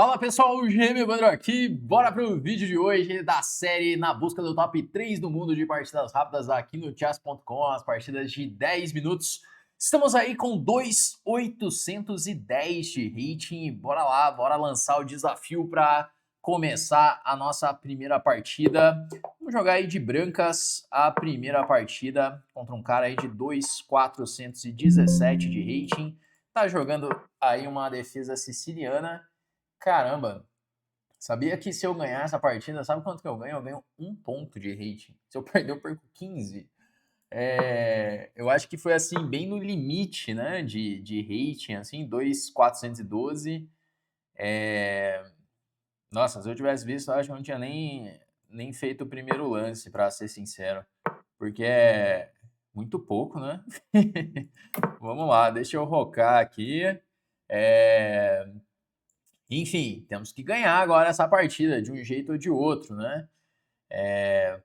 Fala pessoal, o Gêmeo Evandro aqui, bora pro vídeo de hoje da série Na Busca do Top 3 do Mundo de Partidas Rápidas aqui no chess.com, as partidas de 10 minutos. Estamos aí com 2.810 de rating, bora lá, bora lançar o desafio para começar a nossa primeira partida. Vamos jogar aí de brancas a primeira partida contra um cara aí de 2.417 de rating. Tá jogando aí uma defesa siciliana. Caramba, sabia que se eu ganhar essa partida, sabe quanto que eu ganho? Eu ganho 1 ponto de rating. Se eu perder, eu perco 15. Eu acho que foi assim, bem no limite, né, de rating, assim, 2.412. Nossa, se eu tivesse visto, eu acho que eu não tinha nem feito o primeiro lance, pra ser sincero. Porque é muito pouco, né? Vamos lá, deixa eu rocar aqui. Enfim, temos que ganhar agora essa partida, de um jeito ou de outro, né?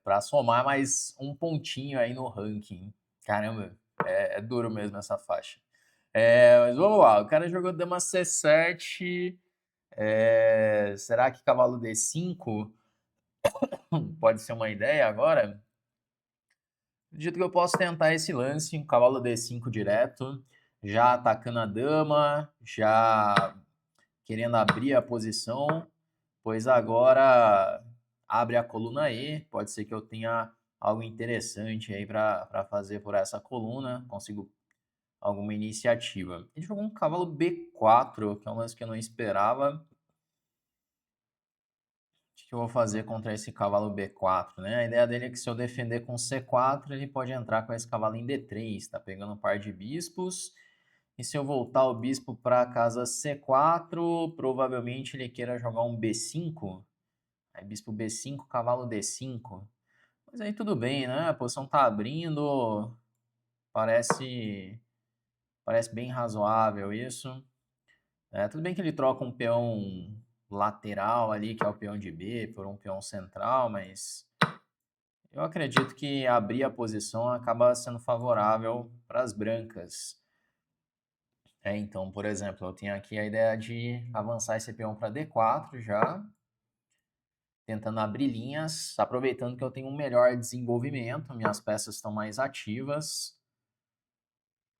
Para somar mais um pontinho aí no ranking. Caramba, é duro mesmo essa faixa. Mas vamos lá, o cara jogou dama C7. Será que cavalo D5 pode ser uma ideia agora? Acredito que eu posso tentar esse lance, um cavalo D5 direto, já atacando a dama, já querendo abrir a posição, pois agora abre a coluna E, pode ser que eu tenha algo interessante aí para fazer por essa coluna, consigo alguma iniciativa. Ele jogou um cavalo B4, que é um lance que eu não esperava. O que eu vou fazer contra esse cavalo B4, né? A ideia dele é que se eu defender com C4, ele pode entrar com esse cavalo em D3, tá pegando um par de bispos. E se eu voltar o bispo para a casa C4, provavelmente ele queira jogar um B5. Aí bispo B5, cavalo D5. Mas aí tudo bem, né? A posição tá abrindo. Parece bem razoável isso. Tudo bem que ele troca um peão lateral ali, que é o peão de B, por um peão central, mas eu acredito que abrir a posição acaba sendo favorável para as brancas. Então, por exemplo, eu tenho aqui a ideia de avançar esse peão para D4 já, tentando abrir linhas, aproveitando que eu tenho um melhor desenvolvimento, minhas peças estão mais ativas.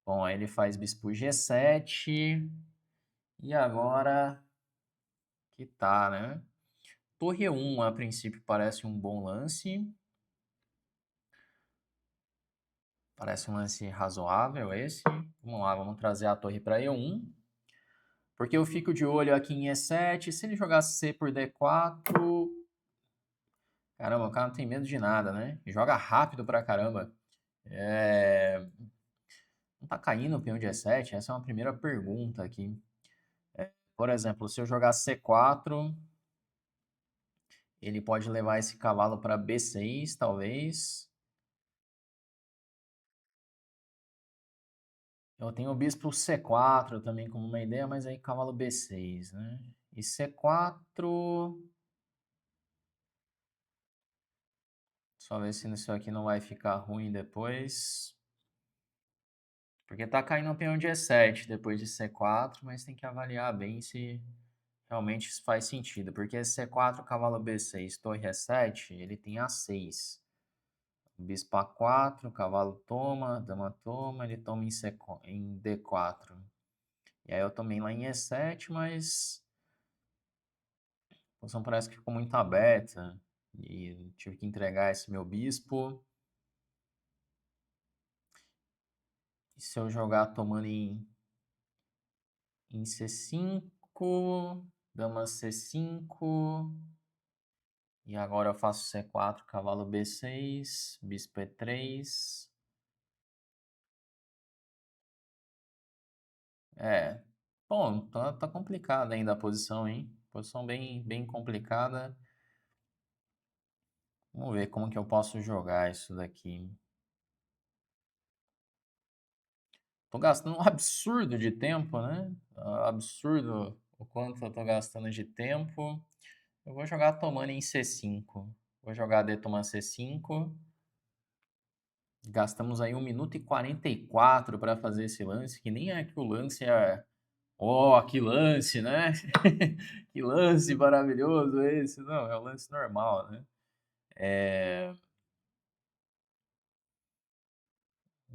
Bom, aí ele faz bispo G7, e agora que tá, né? Torre E1, a princípio, parece um bom lance. Parece um lance razoável esse. Vamos lá, vamos trazer a torre para E1. Porque eu fico de olho aqui em E7. Se ele jogar C por D4... Caramba, o cara não tem medo de nada, né? Joga rápido pra caramba. Não tá caindo o peão de E7? Essa é uma primeira pergunta aqui. Por exemplo, se eu jogar C4, ele pode levar esse cavalo para B6, talvez. Eu tenho o bispo C4 também como uma ideia, mas aí cavalo B6, né? E C4... Só ver se isso aqui não vai ficar ruim depois. Porque tá caindo um peão de E7 depois de C4, mas tem que avaliar bem se realmente isso faz sentido. Porque esse C4, cavalo B6, torre E7, ele tem A6. Bispo A4, cavalo toma, dama toma, ele toma em D4. E aí eu tomei lá em E7, mas a posição parece que ficou muito aberta. E tive que entregar esse meu bispo. E se eu jogar tomando em C5, dama C5, e agora eu faço C4, cavalo B6, bispo E3. Bom, tá complicada ainda a posição, hein? Posição bem complicada. Vamos ver como que eu posso jogar isso daqui. Tô gastando um absurdo de tempo, né? Absurdo o quanto eu tô gastando de tempo. Eu vou jogar tomando em C5. Vou jogar D tomando C5. Gastamos aí 1 minuto e 44 para fazer esse lance, que nem é que o lance Oh, que lance, né? Que lance maravilhoso esse. Não, é um lance normal, né? É,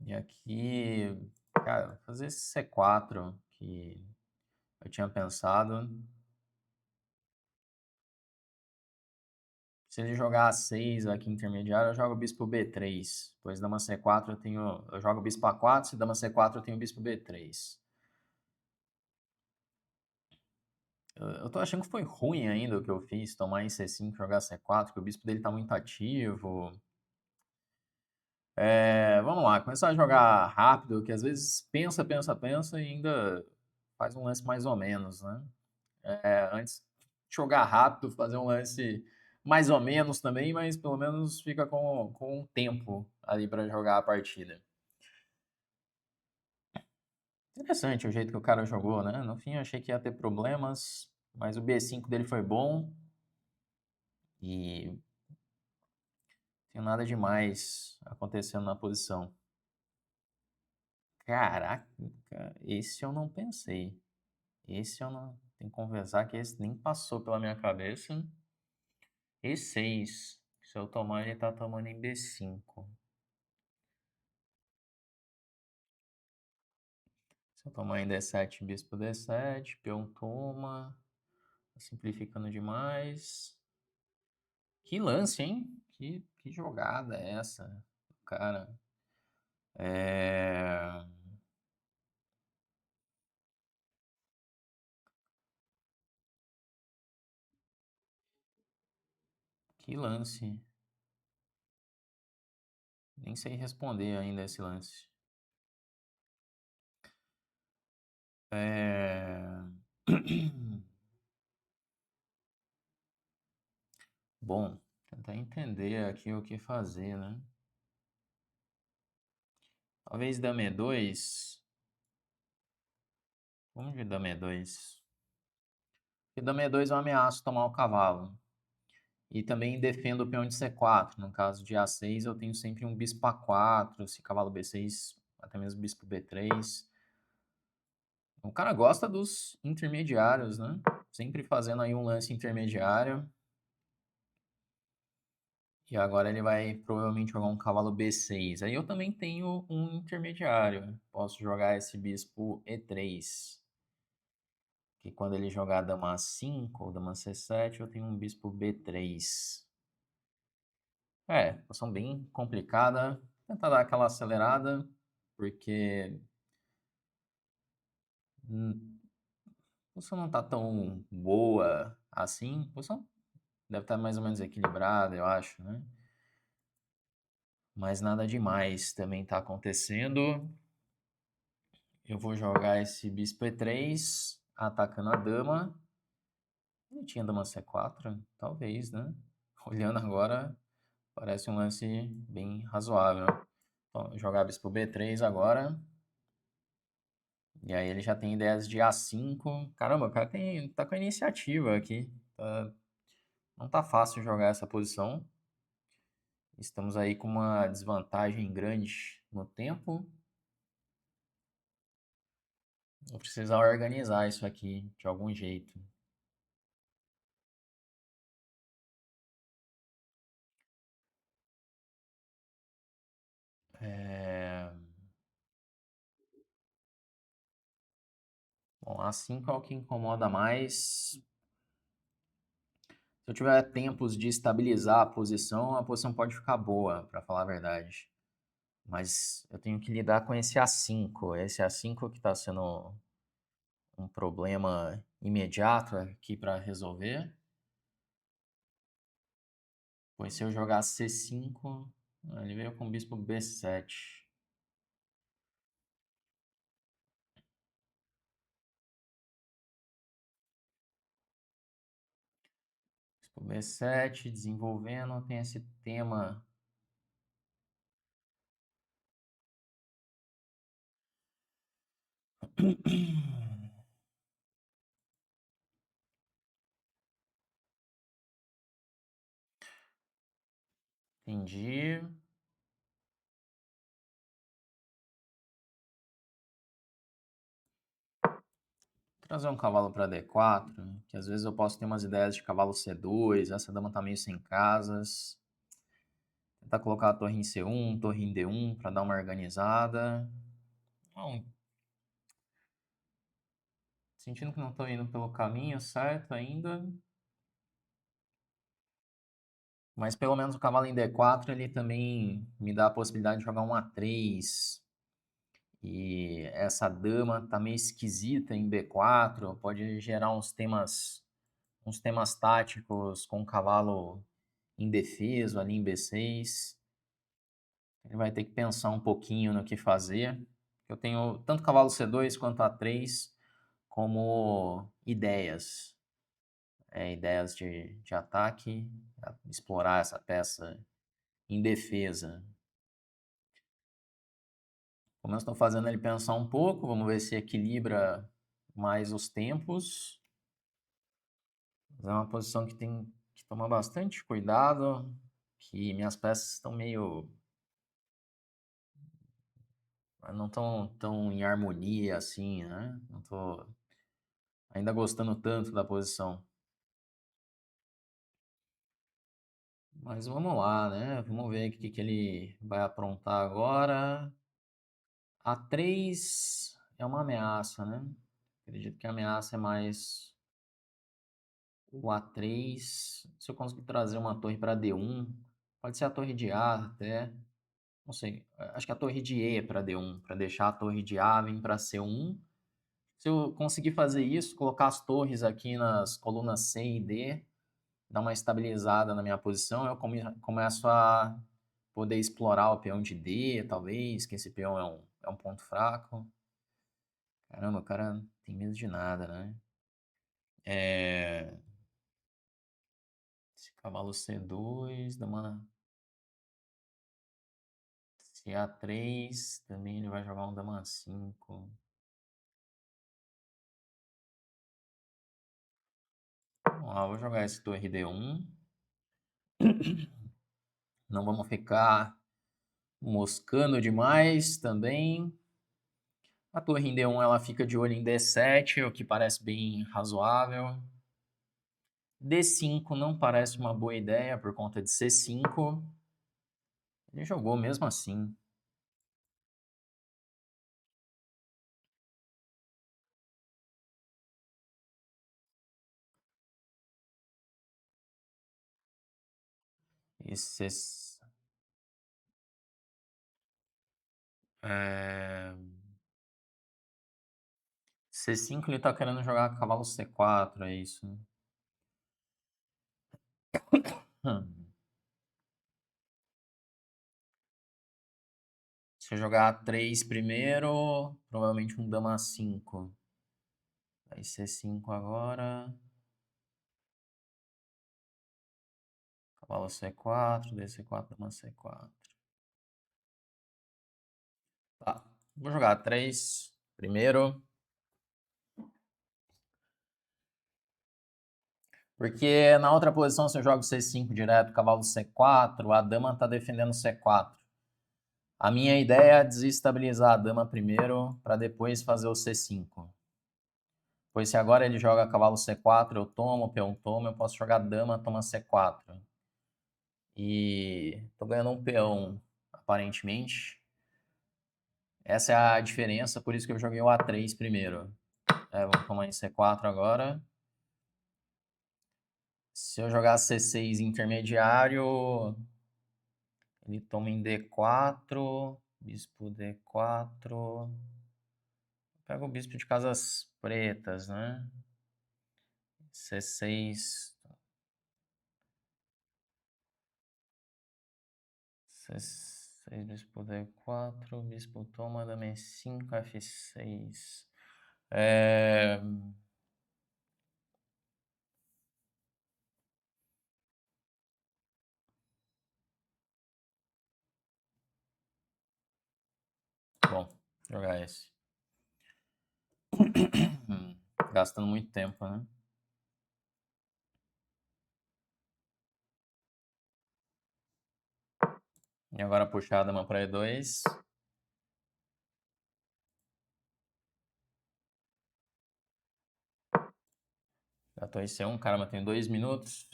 e aqui, cara, fazer esse C4 que eu tinha pensado. Se ele jogar A6 aqui intermediário, eu jogo bispo B3. Depois dama C4 eu jogo bispo A4, se dama C4 eu tenho bispo B3. Eu tô achando que foi ruim ainda o que eu fiz, tomar em C5 e jogar C4, que o bispo dele tá muito ativo. Vamos lá, começar a jogar rápido, que às vezes pensa e ainda faz um lance mais ou menos, né? Antes de jogar rápido, fazer um lance mais ou menos também, mas pelo menos fica com um tempo ali para jogar a partida. Interessante o jeito que o cara jogou, né? No fim eu achei que ia ter problemas, mas o B5 dele foi bom e não tem nada demais acontecendo na posição. Caraca, esse eu não pensei. Esse eu não. Tem que conversar que esse nem passou pela minha cabeça. E6. Se eu tomar, ele tá tomando em B5. Se eu tomar em D7, bispo D7, peão toma. Tá simplificando demais. Que lance, hein? Que jogada é essa? Cara. É... Que lance. Nem sei responder ainda esse lance. É... Bom, tentar entender aqui o que fazer, né? Talvez dama E2. Vamos de dama E2. Porque dama E2 eu ameaço tomar o cavalo. E também defendo o peão de C4. No caso de A6, eu tenho sempre um bispo A4. Se cavalo B6, até mesmo bispo B3. O cara gosta dos intermediários, né? Sempre fazendo aí um lance intermediário. E agora ele vai provavelmente jogar um cavalo B6. Aí eu também tenho um intermediário. Posso jogar esse bispo E3. Que quando ele jogar dama A5 ou dama C7, eu tenho um bispo B3. Posição bem complicada. Tentar dar aquela acelerada, porque a posição não tá tão boa assim. A posição deve estar mais ou menos equilibrada, eu acho, né? Mas nada demais também tá acontecendo. Eu vou jogar esse bispo E3, atacando a dama. Ele tinha dama C4? Talvez, né? Olhando agora, parece um lance bem razoável. Então, jogar bispo B3 agora. E aí ele já tem ideias de A5. Caramba, o cara tá com a iniciativa aqui. Não tá fácil jogar essa posição. Estamos aí com uma desvantagem grande no tempo. Vou precisar organizar isso aqui de algum jeito. É... Bom, A5 é o que incomoda mais. Se eu tiver tempos de estabilizar a posição pode ficar boa, para falar a verdade. Mas eu tenho que lidar com esse A5. Esse A5 que está sendo um problema imediato aqui para resolver. Pois se eu jogar C5, ele veio com bispo B7. Bispo B7, desenvolvendo, tem esse tema. Entendi. Trazer um cavalo para D4, que às vezes eu posso ter umas ideias de cavalo C2, essa dama tá meio sem casas. Tentar colocar a torre em C1, torre em D1 para dar uma organizada. Bom, sentindo que não estou indo pelo caminho certo ainda. Mas pelo menos o cavalo em D4 ele também me dá a possibilidade de jogar um A3. E essa dama tá meio esquisita em B4, pode gerar uns temas táticos com o cavalo indefeso ali em B6. Ele vai ter que pensar um pouquinho no que fazer. Eu tenho tanto cavalo C2 quanto A3 como ideias. Ideias de ataque, explorar essa peça em defesa. Como eu estou fazendo ele pensar um pouco, vamos ver se equilibra mais os tempos. É uma posição que tem que tomar bastante cuidado, que minhas peças estão meio... não estão tão em harmonia assim, né? Não estou ainda gostando tanto da posição. Mas vamos lá, né? Vamos ver o que ele vai aprontar agora. A3 é uma ameaça, né? Acredito que a ameaça é mais o A3. Se eu conseguir trazer uma torre para D1, pode ser a torre de A até. Não sei, acho que a torre de E para D1, para deixar a torre de A vir para C1. Se eu conseguir fazer isso, colocar as torres aqui nas colunas C e D, dar uma estabilizada na minha posição, eu começo a poder explorar o peão de D, talvez, que esse peão é um ponto fraco. Caramba, o cara não tem medo de nada, né? Esse cavalo C2, dama... Se A3, também ele vai jogar um dama 5. Vamos lá, vou jogar esse torre D1. Não vamos ficar moscando demais também. A torre em D1 ela fica de olho em D7, o que parece bem razoável. D5 não parece uma boa ideia por conta de C5. Ele jogou mesmo assim. E C5 ele tá querendo jogar cavalo C4, é isso. Hum. Se eu jogar A3 primeiro, provavelmente um dama 5. Aí C5 agora. Cavalo C4, DC4, dama C4. Tá, vou jogar A3 primeiro. Porque na outra posição, se eu jogo C5 direto, cavalo C4, a dama tá defendendo C4. A minha ideia é desestabilizar a dama primeiro, para depois fazer o C5. Pois se agora ele joga cavalo C4, eu tomo, o peão toma, eu posso jogar dama, toma C4. E tô ganhando um peão, aparentemente. Essa é a diferença, por isso que eu joguei o A3 primeiro. Vamos tomar em C4 agora. Se eu jogar C6 intermediário, ele toma em D4, bispo D4. Pega o bispo de casas pretas, né? C6. C6, bispo D4, bispo toma, dama E5, F6. Bom, jogar esse. Gastando muito tempo, né? E agora puxar a dama para E2. Gatou IC1, caramba, tem 2 minutos.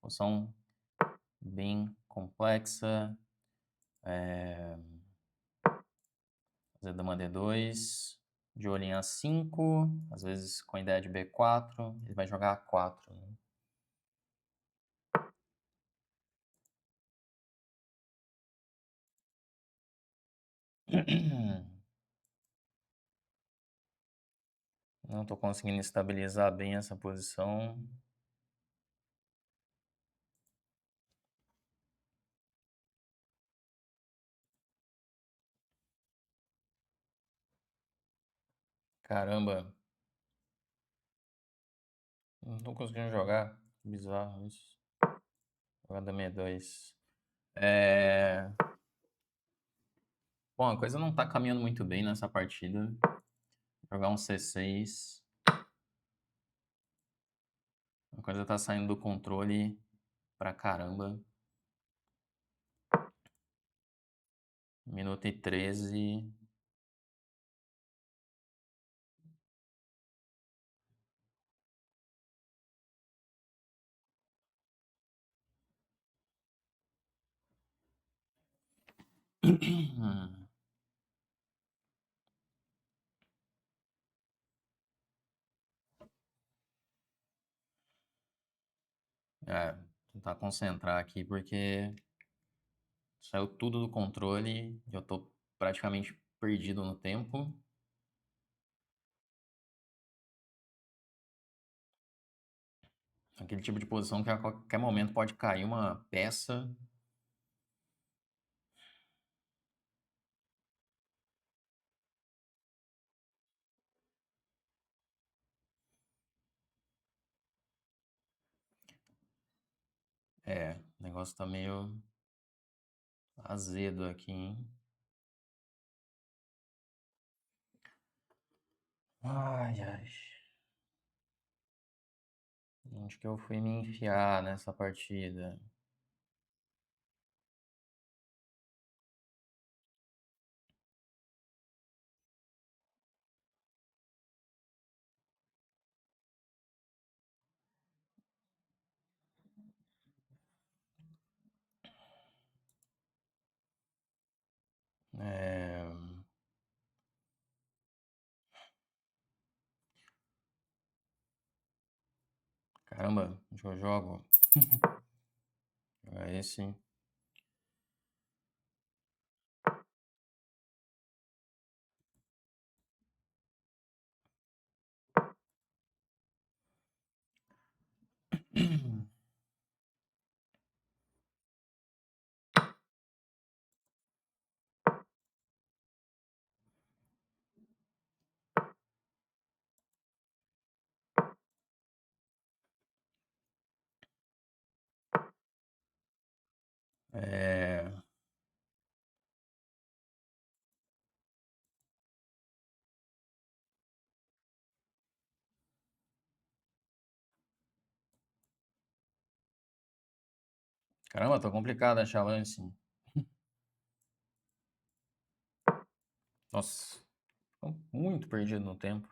Posição bem complexa. Fazer dama D2. De olho em A5. Às vezes com a ideia de B4. Ele vai jogar A4. Né? Não estou conseguindo estabilizar bem essa posição. Caramba. Não estou conseguindo jogar. Bizarro isso. Jogar dama E2. Bom, a coisa não tá caminhando muito bem nessa partida. Vou jogar um C6. A coisa tá saindo do controle pra caramba. Minuto e 13. Tentar concentrar aqui porque saiu tudo do controle e eu tô praticamente perdido no tempo. Aquele tipo de posição que a qualquer momento pode cair uma peça. O negócio tá meio azedo aqui, hein? Ai, ai. Onde que eu fui me enfiar nessa partida? É... Caramba, onde que eu jogo? É esse. É... Caramba, tô complicado achar lance. Nossa, tô muito perdido no tempo.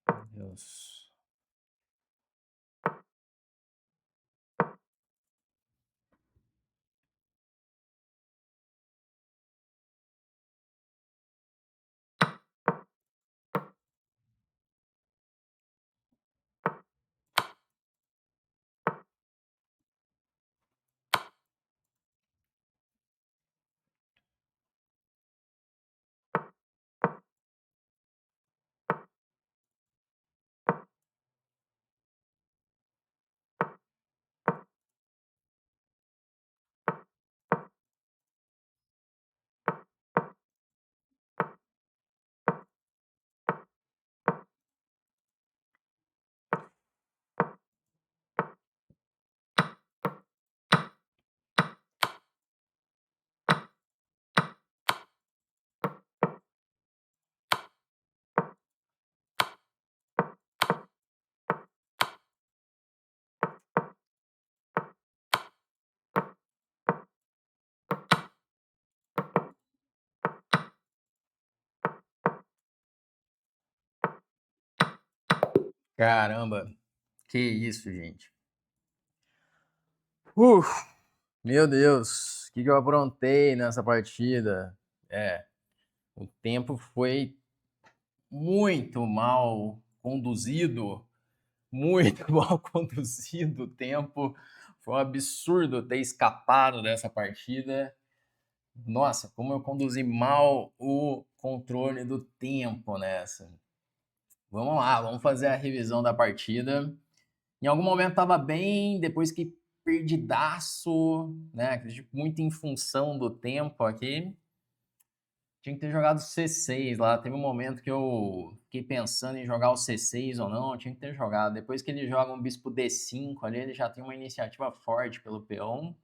Meu Deus. Caramba, que isso, gente. Uf, meu Deus, o que eu aprontei nessa partida? O tempo foi muito mal conduzido, muito mal conduzido o tempo. Foi um absurdo ter escapado dessa partida. Nossa, como eu conduzi mal o controle do tempo nessa. Vamos lá, vamos fazer a revisão da partida. Em algum momento estava bem, depois que perdidaço, né? Acredito muito em função do tempo aqui. Tinha que ter jogado C6 lá. Teve um momento que eu fiquei pensando em jogar o C6 ou não. Tinha que ter jogado. Depois que ele joga um bispo D5 ali, ele já tem uma iniciativa forte pelo peão.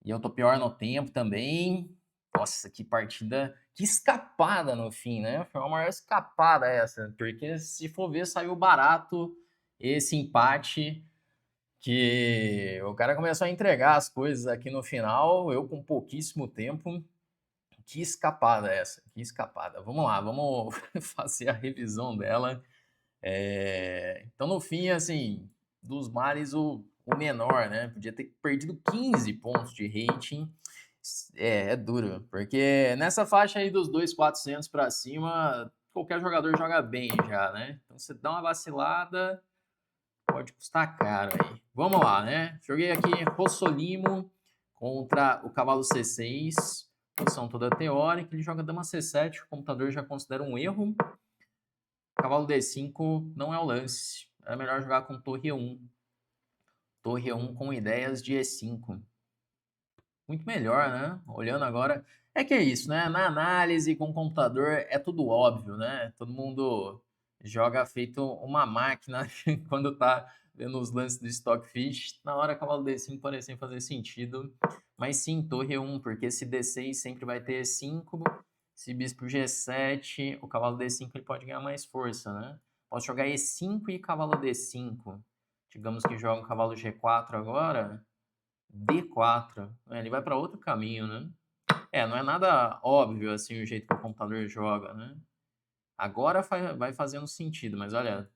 E eu tô pior no tempo também. Nossa, que partida, que escapada no fim, né? Foi uma maior escapada essa, porque se for ver, saiu barato esse empate, que o cara começou a entregar as coisas aqui no final, eu com pouquíssimo tempo. Que escapada essa, que escapada. Vamos lá, vamos fazer a revisão dela. Então, no fim, assim, dos males, o menor, né? Podia ter perdido 15 pontos de rating. É duro, porque nessa faixa aí dos 2.400 para cima, qualquer jogador joga bem já, né? Então, você dá uma vacilada, pode custar caro aí. Vamos lá, né? Joguei aqui Rossolimo contra o cavalo C6, posição toda teórica. Ele joga dama C7, o computador já considera um erro. Cavalo D5 não é o lance. É melhor jogar com torre E1. Torre E1 com ideias de E5. Muito melhor, né? Olhando agora. É que é isso, né? Na análise com o computador é tudo óbvio, né? Todo mundo joga feito uma máquina quando tá vendo os lances do Stockfish. Na hora cavalo D5 parece fazer sentido. Mas sim, torre E1, porque esse D6 sempre vai ter E5. Se bispo G7, o cavalo D5 ele pode ganhar mais força, né? Posso jogar E5 e cavalo D5. Digamos que joga o cavalo G4 agora. D4. Ele vai para outro caminho, né? Não é nada óbvio assim o jeito que o computador joga, né? Agora vai fazendo sentido, mas olha,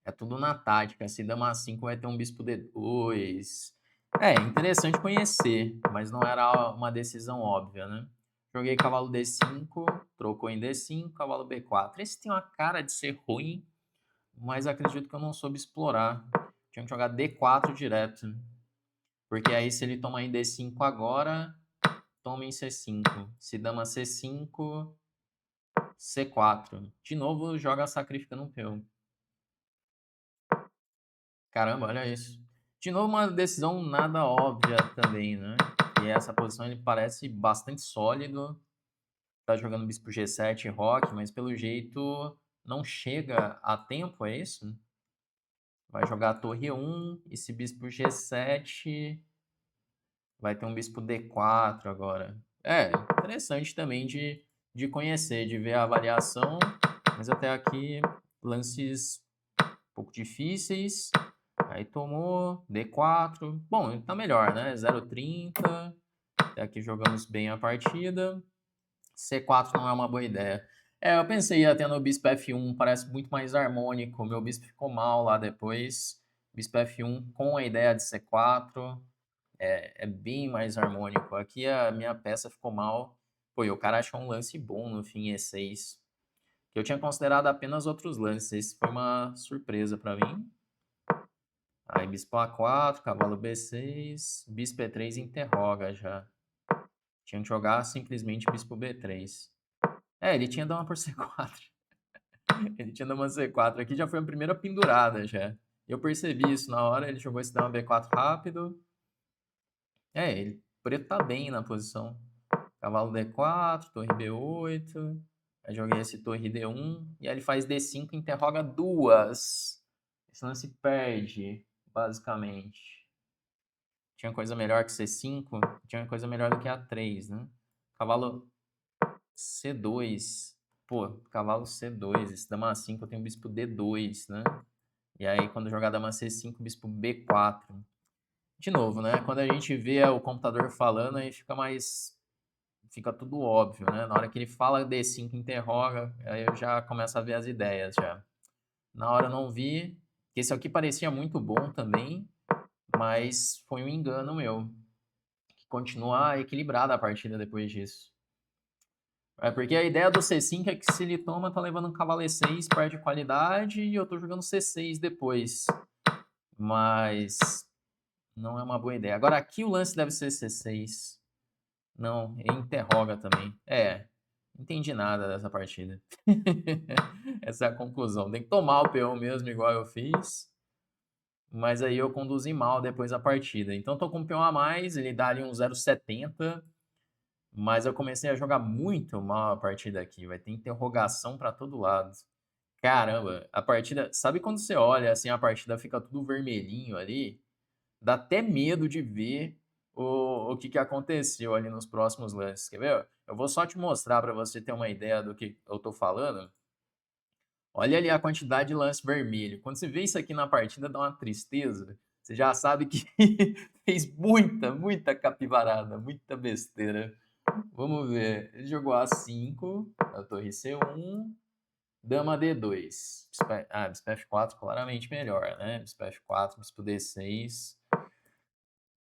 é tudo na tática. Se dama 5 vai ter um bispo D2. É interessante conhecer, mas não era uma decisão óbvia, né? Joguei cavalo D5, trocou em D5, cavalo B4. Esse tem uma cara de ser ruim, mas acredito que eu não soube explorar. Tinha que jogar D4 direto. Porque aí se ele tomar em D5 agora, toma em C5. Se dama C5, C4. De novo, joga sacrificando um peão. Caramba, olha isso. De novo, uma decisão nada óbvia também, né? E essa posição ele parece bastante sólido. Tá jogando bispo G7 rock, mas pelo jeito não chega a tempo, é isso? Vai jogar a torre 1, esse bispo G7 vai ter um bispo D4 agora. Interessante também de conhecer, de ver a avaliação, mas até aqui lances um pouco difíceis. Aí tomou D4. Bom, tá melhor, né? 0,30. Até aqui jogamos bem a partida. C4 não é uma boa ideia. Eu pensei até no bispo F1, parece muito mais harmônico. Meu bispo ficou mal lá depois. Bispo F1 com a ideia de C4 é bem mais harmônico. Aqui a minha peça ficou mal. Pô, e o cara achou um lance bom no fim E6. Que eu tinha considerado apenas outros lances. Esse foi uma surpresa para mim. Aí bispo A4, cavalo B6, bispo E3 interroga já. Tinha que jogar simplesmente bispo B3. Ele tinha dama por C4. Ele tinha dama C4. Aqui já foi a primeira pendurada já. Eu percebi isso na hora. Ele jogou esse dama B4 rápido. Ele preto tá bem na posição. Cavalo D4, torre B8. Aí joguei esse torre D1. E aí ele faz D5 e interroga duas. Esse lance perde, basicamente. Tinha coisa melhor que C5. Tinha coisa melhor do que A3, né? Cavalo C2. Pô, cavalo C2. Esse dama 5 eu tenho bispo D2, né? E aí quando jogar dama C5, bispo B4. De novo, né? Quando a gente vê o computador falando, aí fica tudo óbvio, né? Na hora que ele fala D5 interroga, aí eu já começo a ver as ideias já. Na hora eu não vi. Esse aqui parecia muito bom também, mas foi um engano meu. Continua equilibrada a partida depois disso. É porque a ideia do C5 é que se ele toma, tá levando um cavalo E6, perde qualidade e eu tô jogando C6 depois. Mas não é uma boa ideia. Agora aqui o lance deve ser C6. Não, ele interroga também. Não entendi nada dessa partida. Essa é a conclusão. Tem que tomar o peão mesmo, igual eu fiz. Mas aí eu conduzi mal depois da partida. Então tô com um peão a mais, ele dá ali um 0,70. Mas eu comecei a jogar muito mal a partida aqui. Vai ter interrogação para todo lado. Caramba, a partida. Sabe quando você olha assim, a partida fica tudo vermelhinho ali? Dá até medo de ver o que aconteceu ali nos próximos lances. Quer ver? Eu vou só te mostrar para você ter uma ideia do que eu tô falando. Olha ali a quantidade de lance vermelho. Quando você vê isso aqui na partida, dá uma tristeza. Você já sabe que fez muita capivarada, muita besteira. Vamos ver. Ele jogou A5, a torre C1, dama D2. Bispo F4 claramente melhor, né? Bispo F4, bispo D6.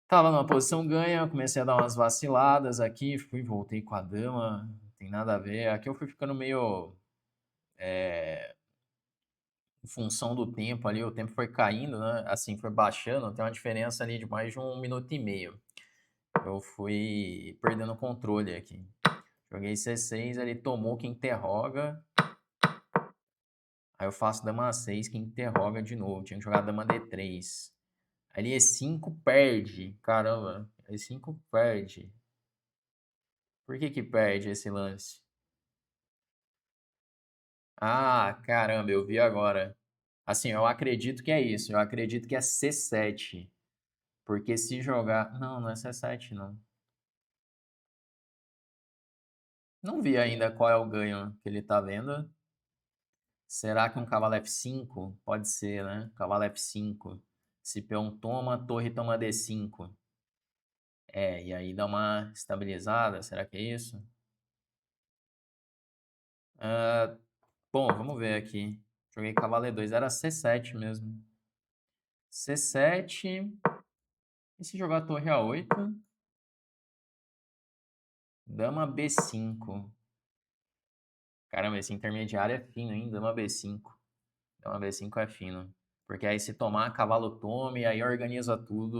Tava numa posição ganha, comecei a dar umas vaciladas aqui, voltei com a dama, não tem nada a ver. Aqui eu fui ficando meio em função do tempo ali, o tempo foi caindo, né? Assim, foi baixando, tem uma diferença ali de mais de 1 minuto e meio. Eu fui perdendo o controle aqui. Joguei C6, ele tomou que interroga. Aí eu faço dama A6 que interroga de novo. Tinha que jogar dama D3. Ali E5 perde. Caramba, E5 perde. Por que perde esse lance? Ah, caramba, eu vi agora. Assim, eu acredito que é isso. Eu acredito que é C7. Porque se jogar. Não, não é C7, não. Não vi ainda qual é o ganho que ele tá vendo. Será que um cavalo F5? Pode ser, né? Cavalo F5. Se peão toma, torre toma D5. E aí dá uma estabilizada. Será que é isso? Ah, bom, vamos ver aqui. Joguei cavalo E2, era C7 mesmo. C7. E se jogar torre A8? Dama B5. Caramba, esse intermediário é fino, hein? Dama B5. Dama B5 é fino. Porque aí se tomar, cavalo tome, aí organiza tudo.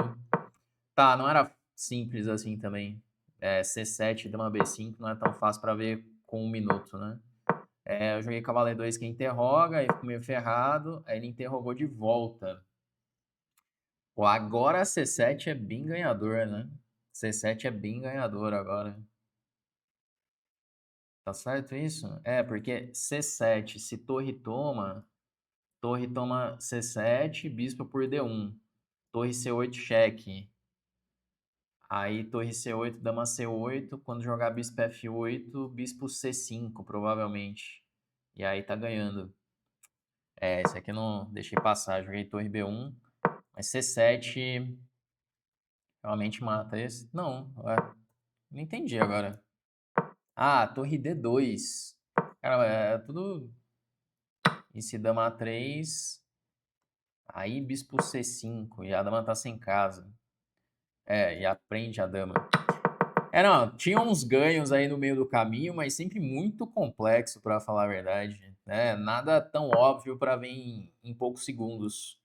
Tá, não era simples assim também. C7, dama B5 não é tão fácil para ver com 1 minuto, né? Eu joguei cavalo E2 que interroga, aí ficou meio ferrado, aí ele interrogou de volta. Pô, agora C7 é bem ganhador, né? C7 é bem ganhador agora. Tá certo isso? Porque C7, se torre toma C7, bispo por D1. Torre C8, cheque. Aí torre C8, dama C8, quando jogar bispo F8, bispo C5, provavelmente. E aí tá ganhando. Esse aqui eu não deixei passar, joguei torre B1. Mas C7 realmente mata esse? Não, não entendi agora. Ah, torre D2. Cara, é tudo... E se dama A3, aí bispo C5, e a dama tá sem casa. E aprende a dama. Não, tinha uns ganhos aí no meio do caminho, mas sempre muito complexo, para falar a verdade, né? Nada tão óbvio para vir em poucos segundos.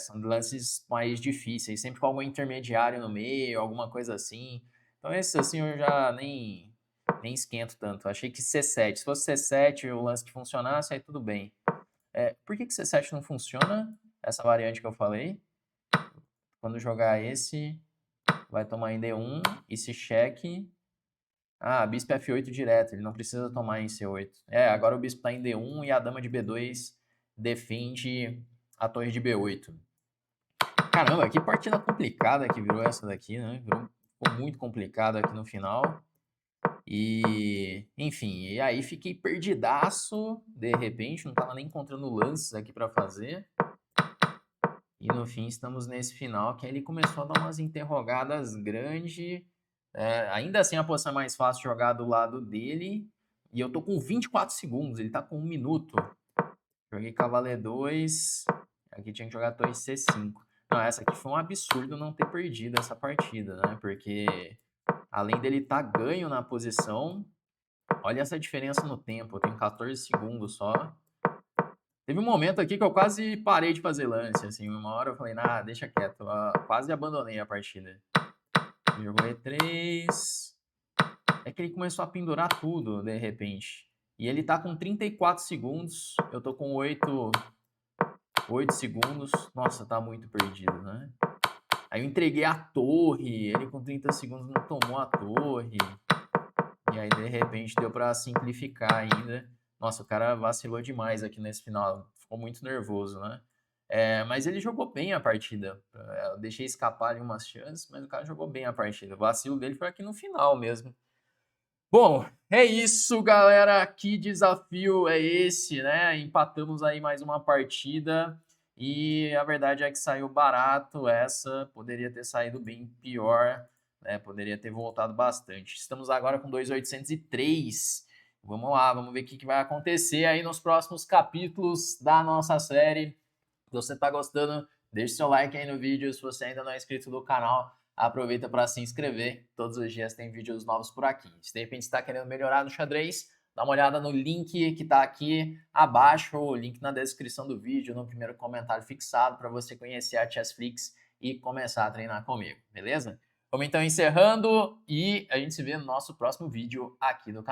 São lances mais difíceis, sempre com algum intermediário no meio, alguma coisa assim. Então, esses assim eu já nem esquento tanto. Achei que C7, se fosse C7 o lance que funcionasse, aí tudo bem. Por que C7 não funciona? Essa variante que eu falei. Quando jogar esse, vai tomar em D1 e se cheque. Ah, bispo F8 direto, ele não precisa tomar em C8. Agora o bispo tá em D1 e a dama de B2 defende a torre de B8. Caramba, que partida complicada que virou essa daqui, né? Ficou muito complicado aqui no final. Enfim, e aí fiquei perdidaço, de repente, não tava nem encontrando lances aqui para fazer. E no fim estamos nesse final, que ele começou a dar umas interrogadas grandes. Ainda assim a posição é mais fácil jogar do lado dele. E eu tô com 24 segundos, ele tá com 1 minuto. Joguei cavalo E2. Aqui tinha que jogar torre C5. Não, essa aqui foi um absurdo não ter perdido essa partida, né? Porque além dele estar ganho na posição, olha essa diferença no tempo. Eu tenho 14 segundos só. Teve um momento aqui que eu quase parei de fazer lance, assim. Uma hora eu falei, nah, deixa quieto. Eu quase abandonei a partida. Ele jogou E3. É que ele começou a pendurar tudo, de repente. E ele tá com 34 segundos. Eu tô com 8 segundos. Nossa, tá muito perdido, né? Aí eu entreguei a torre. Ele com 30 segundos não tomou a torre. E aí, de repente, deu pra simplificar ainda. Nossa, o cara vacilou demais aqui nesse final. Ficou muito nervoso, né? Mas ele jogou bem a partida. Eu deixei escapar ali umas chances, mas o cara jogou bem a partida. O vacilo dele foi aqui no final mesmo. Bom, é isso, galera. Que desafio é esse, né? Empatamos aí mais uma partida e a verdade é que saiu barato essa. Poderia ter saído bem pior, né? Poderia ter voltado bastante. Estamos agora com 2.803. Vamos lá, vamos ver o que vai acontecer aí nos próximos capítulos da nossa série. Se você está gostando, deixe seu like aí no vídeo. Se você ainda não é inscrito no canal, aproveita para se inscrever. Todos os dias tem vídeos novos por aqui. Se de repente está querendo melhorar no xadrez, dá uma olhada no link que está aqui abaixo, o link na descrição do vídeo, no primeiro comentário fixado, para você conhecer a Chessflix e começar a treinar comigo, beleza? Vamos então encerrando e a gente se vê no nosso próximo vídeo aqui no canal.